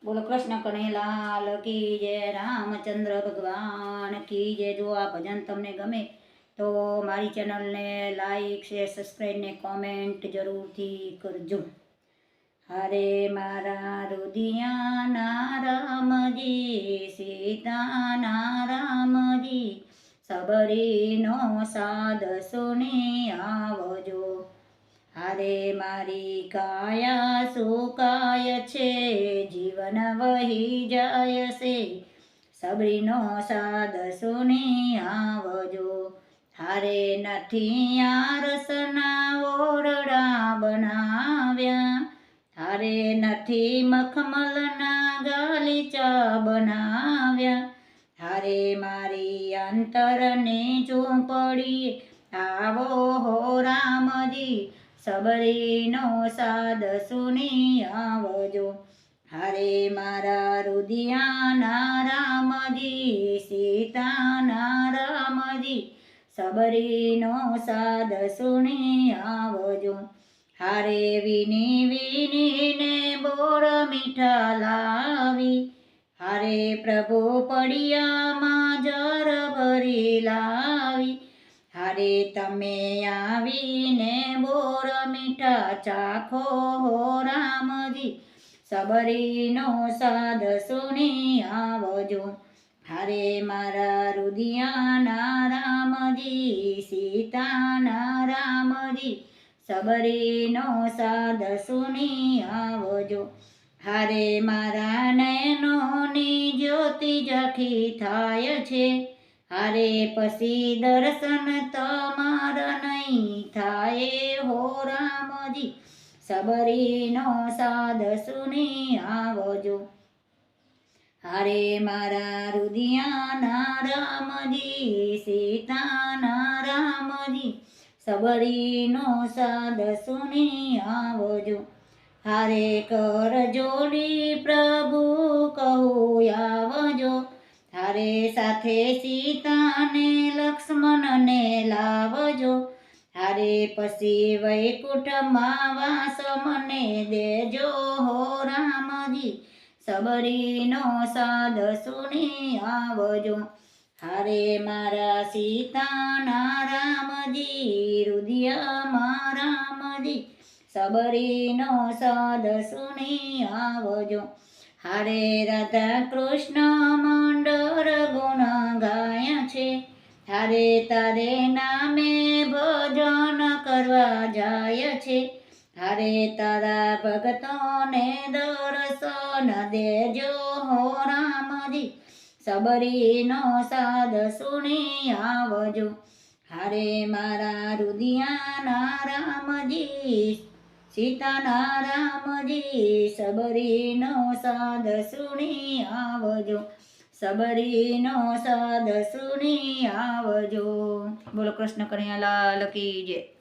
बोलो कृष्ण कन्हैया की जय, रामचंद्र भगवान की जय। जो आ भजन तमने गमे तो मारी चैनल ने लाइक शेर सब्सक्राइब ने कॉमेंट जरूर थी करजो। हरे मारा रुदिया ना रामजी, सीता ना रामजी, सबरी नो साध सुनी आवजो। हारे मारी काया सुकाय छे, जीवन वही जाय से, सबरीनो साध सुनी आवजो। हारे नथी आरसना ओरडा बनाव्या, हारे नथी मखमलना गालीचा बनाव्या, हारे मारी अंतरने झोंपड़ी आवो हो रामजी, सबरीनो साध सुनी आवजो। हारे मारा रुदियाना रामजी, सीताना रामजी, सबरीनो साध सुनी आवजो। हारे विनी विनी ने बोर मीठा लावी, हारे प्रभु पड़िया मां जर भरी लावी, हारे तमे आवीने बोर मीठा चाखो हो रामजी, सबरीनो साध सुनी आवजो। हारे मारा रुदियाना रामजी, सीताना रामजी, सबरीनो साध सुनी आवजो। हारे मारा नयनोनी ज्योति जखी थाय छे, हारे पसी दर्शन तमारा नहीं थाए हो रामजी, सबरीनो साध सुनी आवजो। हारे मारा रुदियाना रामजी, सीताना रामजी, सबरीनो साध सुनी आवजो। हारे कर जोड़ी प्रभु कहू आवजो, हारे साथे सीता ने लक्ष्मण ने लावजो, हारे पसी वैकुंठ मां वास मने देजो हो रामजी, सबरीनो साध सुनी आवजो। हारे मारा सीताना रामजी, रुदिया मां रामजी, सबरीनो साध सुनी आवजो। हारे राधा कृष्ण मंडर गुण गाय छे, हारे तारे नामे भजन करवा जाय छे, हारे तारा भगतोने दर्शन देजो हो रामजी, सबरीनो साध सुनी आवजो। हारे मारा रुदियाना रामजी, सीताना रामजी, सबरीनो साध सुनी आवजो, सबरीनो साध सुनी आवजो। बोलो कृष्ण कन्हैया लाल की जय।